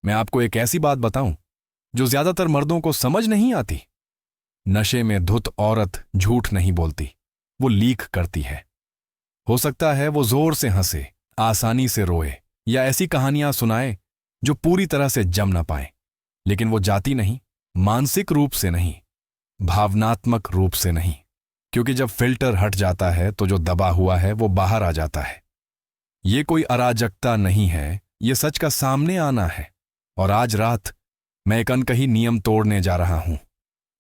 मैं आपको एक ऐसी बात बताऊं जो ज्यादातर मर्दों को समझ नहीं आती। नशे में धुत औरत झूठ नहीं बोलती, वो लीक करती है। हो सकता है वो जोर से हंसे, आसानी से रोए या ऐसी कहानियां सुनाए जो पूरी तरह से जम ना पाए, लेकिन वो जाती नहीं, मानसिक रूप से नहीं, भावनात्मक रूप से नहीं। क्योंकि जब फिल्टर हट जाता है तो जो दबा हुआ है वो बाहर आ जाता है। ये कोई अराजकता नहीं है, ये सच का सामने आना है। और आज रात मैं एक अनकही नियम तोड़ने जा रहा हूं।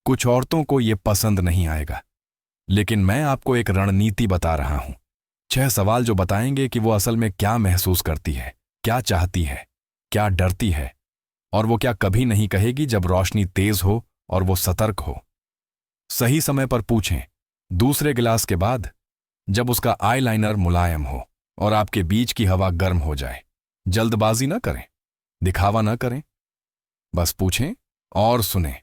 कुछ औरतों को ये पसंद नहीं आएगा, लेकिन मैं आपको एक रणनीति बता रहा हूं। 6 सवाल जो बताएंगे कि वो असल में क्या महसूस करती है, क्या चाहती है, क्या डरती है, और वो क्या कभी नहीं कहेगी जब रोशनी तेज हो और वो सतर्क हो। सही समय पर पूछें, दूसरे गिलास के बाद, जब उसका आईलाइनर मुलायम हो और आपके बीच की हवा गर्म हो जाए। जल्दबाजी ना करें, दिखावा ना करें, बस पूछें और सुनें।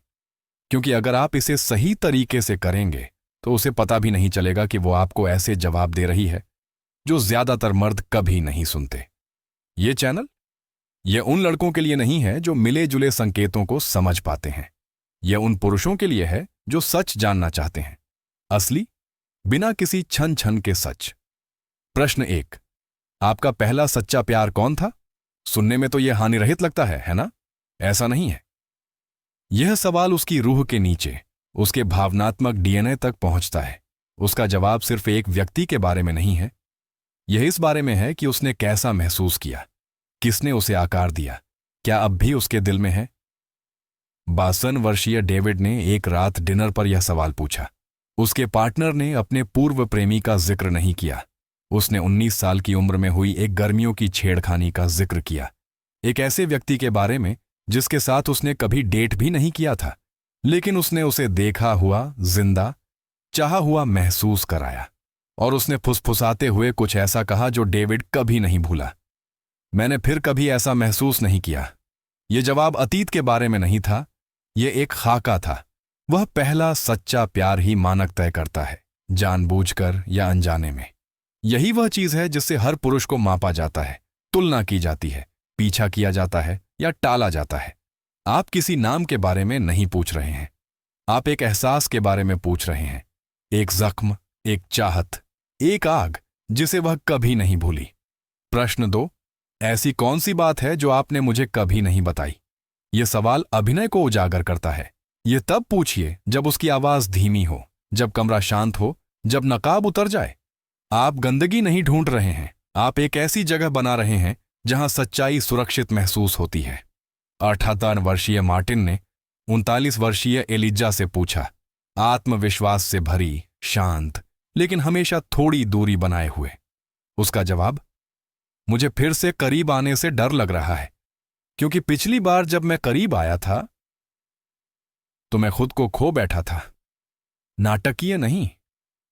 क्योंकि अगर आप इसे सही तरीके से करेंगे तो उसे पता भी नहीं चलेगा कि वो आपको ऐसे जवाब दे रही है जो ज्यादातर मर्द कभी नहीं सुनते। ये चैनल ये उन लड़कों के लिए नहीं है जो मिले जुले संकेतों को समझ पाते हैं। यह उन पुरुषों के लिए है जो सच जानना चाहते हैं, असली, बिना किसी छन छन के सच। प्रश्न 1, आपका पहला सच्चा प्यार कौन था? सुनने में तो यह हानिरहित लगता है ना? ऐसा नहीं है। यह सवाल उसकी रूह के नीचे, उसके भावनात्मक डीएनए तक पहुंचता है। उसका जवाब सिर्फ एक व्यक्ति के बारे में नहीं है, यह इस बारे में है कि उसने कैसा महसूस किया, किसने उसे आकार दिया, क्या अब भी उसके दिल में है। 52 वर्षीय डेविड ने एक रात डिनर पर यह सवाल पूछा। उसके पार्टनर ने अपने पूर्व प्रेमी का जिक्र नहीं किया। उसने 19 साल की उम्र में हुई एक गर्मियों की छेड़खानी का जिक्र किया, एक ऐसे व्यक्ति के बारे में जिसके साथ उसने कभी डेट भी नहीं किया था, लेकिन उसने उसे देखा हुआ, जिंदा, चाहा हुआ महसूस कराया। और उसने फुसफुसाते हुए कुछ ऐसा कहा जो डेविड कभी नहीं भूला। मैंने फिर कभी ऐसा महसूस नहीं किया। यह जवाब अतीत के बारे में नहीं था, यह एक खाका था। वह पहला सच्चा प्यार ही मानक तय करता है, जानबूझकर या अनजाने में। यही वह चीज है जिससे हर पुरुष को मापा जाता है, तुलना की जाती है, पीछा किया जाता है या टाला जाता है। आप किसी नाम के बारे में नहीं पूछ रहे हैं, आप एक एहसास के बारे में पूछ रहे हैं। एक जख्म, एक चाहत, एक आग जिसे वह कभी नहीं भूली। प्रश्न 2, ऐसी कौन सी बात है जो आपने मुझे कभी नहीं बताई? यह सवाल अभिनय को उजागर करता है। यह तब पूछिए जब उसकी आवाज धीमी हो, जब कमरा शांत हो, जब नकाब उतर जाए। आप गंदगी नहीं ढूंढ रहे हैं, आप एक ऐसी जगह बना रहे हैं जहां सच्चाई सुरक्षित महसूस होती है। 78 वर्षीय मार्टिन ने 39 वर्षीय एलिजा से पूछा, आत्मविश्वास से भरी, शांत, लेकिन हमेशा थोड़ी दूरी बनाए हुए। उसका जवाब, मुझे फिर से करीब आने से डर लग रहा है, क्योंकि पिछली बार जब मैं करीब आया था तो मैं खुद को खो बैठा था। नाटकीय नहीं,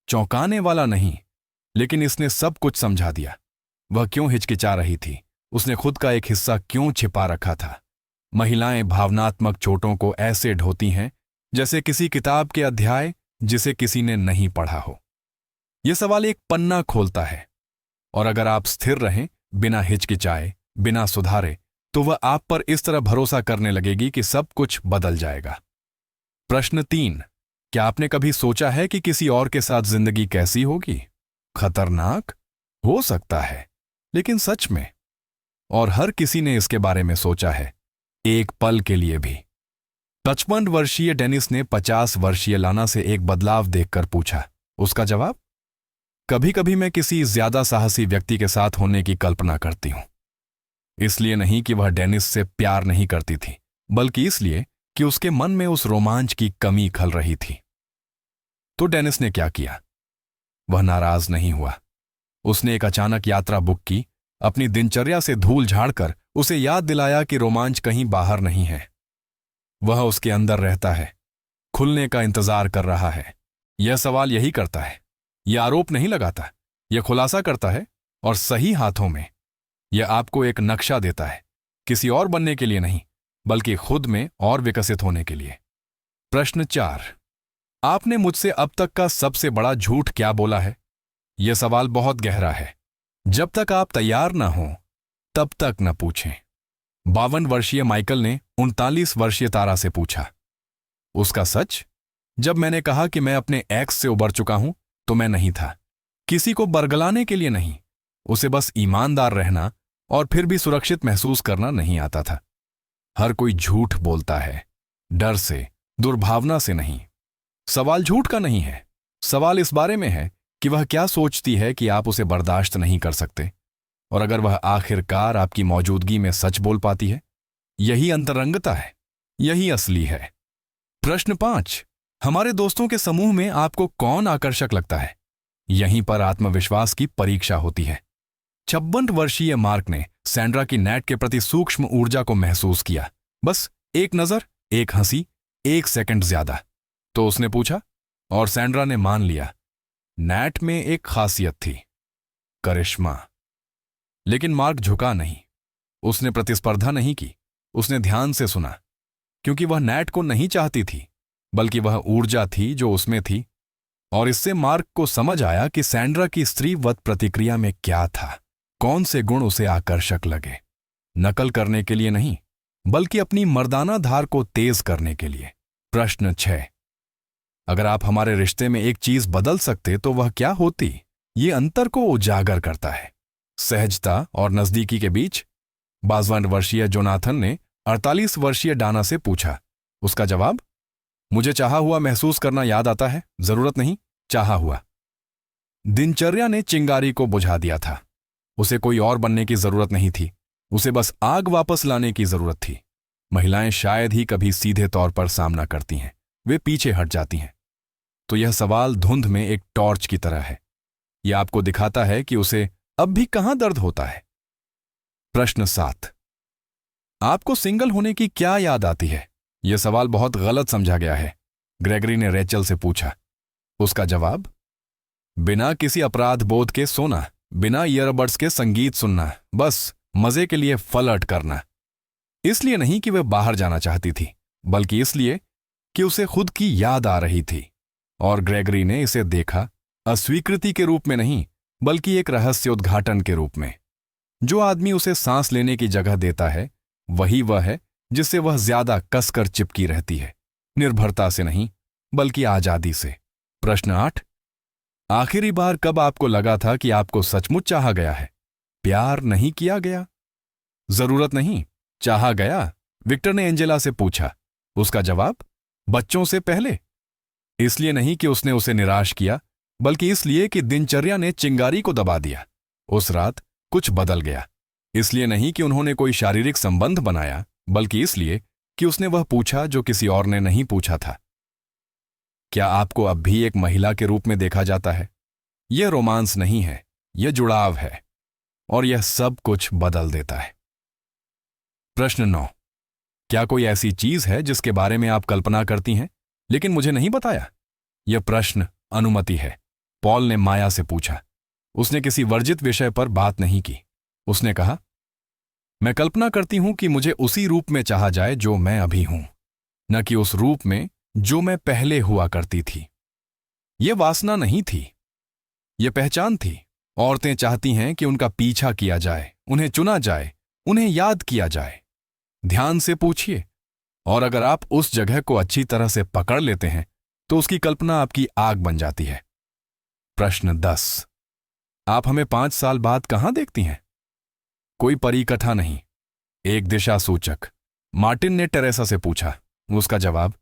चौंकाने वाला नहीं, लेकिन इसने सब कुछ समझा दिया। वह क्यों हिचकिचा रही थी, उसने खुद का एक हिस्सा क्यों छिपा रखा था। महिलाएं भावनात्मक चोटों को ऐसे ढोती हैं जैसे किसी किताब के अध्याय जिसे किसी ने नहीं पढ़ा हो। यह सवाल एक पन्ना खोलता है, और अगर आप स्थिर रहें, बिना हिचकिचाए, बिना सुधारे, तो वह आप पर इस तरह भरोसा करने लगेगी कि सब कुछ बदल जाएगा। प्रश्न 3, क्या आपने कभी सोचा है कि किसी और के साथ जिंदगी कैसी होगी? खतरनाक हो सकता है, लेकिन सच में। और हर किसी ने इसके बारे में सोचा है, एक पल के लिए भी। 55 वर्षीय डेनिस ने 50 वर्षीय लाना से एक बदलाव देखकर पूछा। उसका जवाब, कभी कभी मैं किसी ज्यादा साहसी व्यक्ति के साथ होने की कल्पना करती हूं। इसलिए नहीं कि वह डेनिस से प्यार नहीं करती थी, बल्कि इसलिए कि उसके मन में उस रोमांच की कमी खल रही थी। तो डेनिस ने क्या किया? वह नाराज नहीं हुआ। उसने एक अचानक यात्रा बुक की, अपनी दिनचर्या से धूल झाड़कर उसे याद दिलाया कि रोमांच कहीं बाहर नहीं है, वह उसके अंदर रहता है, खुलने का इंतजार कर रहा है। यह सवाल यही करता है, यह आरोप नहीं लगाता, यह खुलासा करता है, और सही हाथों में यह आपको एक नक्शा देता है, किसी और बनने के लिए नहीं, बल्कि खुद में और विकसित होने के लिए। प्रश्न 4, आपने मुझसे अब तक का सबसे बड़ा झूठ क्या बोला है? यह सवाल बहुत गहरा है। जब तक आप तैयार ना हो, तब तक न पूछें। 52 वर्षीय माइकल ने 39 वर्षीय तारा से पूछा। उसका सच? जब मैंने कहा कि मैं अपने एक्स से उबर चुका हूं तो मैं नहीं था, किसी को बरगलाने के लिए नहीं, उसे बस ईमानदार रहना और फिर भी सुरक्षित महसूस करना नहीं आता था। हर कोई झूठ बोलता है, डर से, दुर्भावना से नहीं। सवाल झूठ का नहीं है, सवाल इस बारे में है कि वह क्या सोचती है कि आप उसे बर्दाश्त नहीं कर सकते, और अगर वह आखिरकार आपकी मौजूदगी में सच बोल पाती है। यही अंतरंगता है, यही असली है। प्रश्न 5, हमारे दोस्तों के समूह में आपको कौन आकर्षक लगता है? यहीं पर आत्मविश्वास की परीक्षा होती है। 56 वर्षीय मार्क ने सैंड्रा की नैट के प्रति सूक्ष्म ऊर्जा को महसूस किया। बस एक नजर, एक हंसी, 1 सेकंड ज्यादा। तो उसने पूछा, और सैंड्रा ने मान लिया। नैट में एक खासियत थी, करिश्मा। लेकिन मार्क झुका नहीं, उसने प्रतिस्पर्धा नहीं की, उसने ध्यान से सुना, क्योंकि वह नैट को नहीं चाहती थी, बल्कि वह ऊर्जा थी जो उसमें थी। और इससे मार्क को समझ आया कि सैंड्रा की स्त्रीवत प्रतिक्रिया में क्या था, कौन से गुण उसे आकर्षक लगे। नकल करने के लिए नहीं, बल्कि अपनी मर्दाना धार को तेज करने के लिए। प्रश्न 6, अगर आप हमारे रिश्ते में एक चीज बदल सकते तो वह क्या होती? ये अंतर को उजागर करता है, सहजता और नजदीकी के बीच। 52 वर्षीय जोनाथन ने 48 वर्षीय डाना से पूछा। उसका जवाब, मुझे चाहा हुआ महसूस करना याद आता है, जरूरत नहीं, चाहा हुआ। दिनचर्या ने चिंगारी को बुझा दिया था। उसे कोई और बनने की जरूरत नहीं थी, उसे बस आग वापस लाने की जरूरत थी। महिलाएं शायद ही कभी सीधे तौर पर सामना करती हैं, वे पीछे हट जाती हैं। तो यह सवाल धुंध में एक टॉर्च की तरह है। यह आपको दिखाता है कि उसे अब भी कहां दर्द होता है। प्रश्न 7, आपको सिंगल होने की क्या याद आती है? यह सवाल बहुत गलत समझा गया है। ग्रेगरी ने रेचल से पूछा। उसका जवाब, बिना किसी अपराध बोध के सोना, बिना ईयरबड्स के संगीत सुनना, बस मजे के लिए फ्लर्ट करना। इसलिए नहीं कि वह बाहर जाना चाहती थी, बल्कि इसलिए कि उसे खुद की याद आ रही थी। और ग्रेगरी ने इसे देखा अस्वीकृति के रूप में नहीं, बल्कि एक रहस्योद्घाटन के रूप में। जो आदमी उसे सांस लेने की जगह देता है, वही वह है जिससे वह ज्यादा कसकर चिपकी रहती है, निर्भरता से नहीं, बल्कि आजादी से। प्रश्न 8, आखिरी बार कब आपको लगा था कि आपको सचमुच चाहा गया है? प्यार नहीं किया गया? जरूरत नहीं, चाहा गया? विक्टर ने एंजेला से पूछा। उसका जवाब, बच्चों से पहले। इसलिए नहीं कि उसने उसे निराश किया, बल्कि इसलिए कि दिनचर्या ने चिंगारी को दबा दिया। उस रात कुछ बदल गया। इसलिए नहीं कि उन्होंने कोई शारीरिक संबंध बनाया, बल्कि इसलिए कि उसने वह पूछा जो किसी और ने नहीं पूछा था। क्या आपको अब भी एक महिला के रूप में देखा जाता है? यह रोमांस नहीं है, यह जुड़ाव है, और यह सब कुछ बदल देता है। प्रश्न 9, क्या कोई ऐसी चीज है जिसके बारे में आप कल्पना करती हैं लेकिन मुझे नहीं बताया? यह प्रश्न अनुमति है। पॉल ने माया से पूछा। उसने किसी वर्जित विषय पर बात नहीं की। उसने कहा, मैं कल्पना करती हूं कि मुझे उसी रूप में चाहा जाए जो मैं अभी हूं, न कि उस रूप में जो मैं पहले हुआ करती थी। यह वासना नहीं थी, यह पहचान थी। औरतें चाहती हैं कि उनका पीछा किया जाए, उन्हें चुना जाए, उन्हें याद किया जाए। ध्यान से पूछिए, और अगर आप उस जगह को अच्छी तरह से पकड़ लेते हैं तो उसकी कल्पना आपकी आग बन जाती है। प्रश्न 10, आप हमें 5 साल बाद कहां देखती हैं? कोई परिकथा नहीं, एक दिशा सूचक। मार्टिन ने टेरेसा से पूछा। उसका जवाब,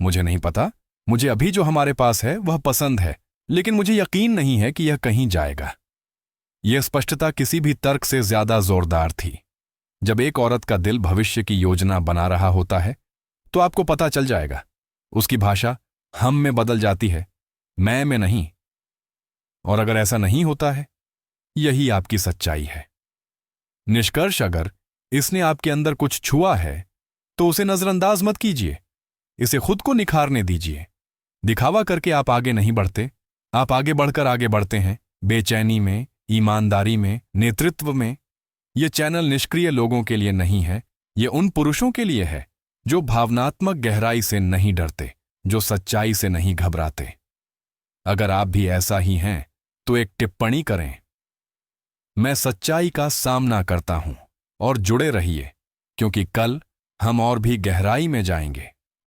मुझे नहीं पता, मुझे अभी जो हमारे पास है वह पसंद है, लेकिन मुझे यकीन नहीं है कि यह कहीं जाएगा। यह स्पष्टता किसी भी तर्क से ज्यादा जोरदार थी। जब एक औरत का दिल भविष्य की योजना बना रहा होता है तो आपको पता चल जाएगा। उसकी भाषा हम में बदल जाती है, मैं में नहीं। और अगर ऐसा नहीं होता है, यही आपकी सच्चाई है। निष्कर्ष, अगर इसने आपके अंदर कुछ छुआ है तो उसे नजरअंदाज मत कीजिए, इसे खुद को निखारने दीजिए। दिखावा करके आप आगे नहीं बढ़ते, आप आगे बढ़कर आगे बढ़ते हैं, बेचैनी में, ईमानदारी में, नेतृत्व में। यह चैनल निष्क्रिय लोगों के लिए नहीं है, यह उन पुरुषों के लिए है जो भावनात्मक गहराई से नहीं डरते, जो सच्चाई से नहीं घबराते। अगर आप भी ऐसा ही हैं तो एक टिप्पणी करें। मैं सच्चाई का सामना करता हूं, और जुड़े रहिए। क्योंकि कल हम और भी गहराई में जाएंगे।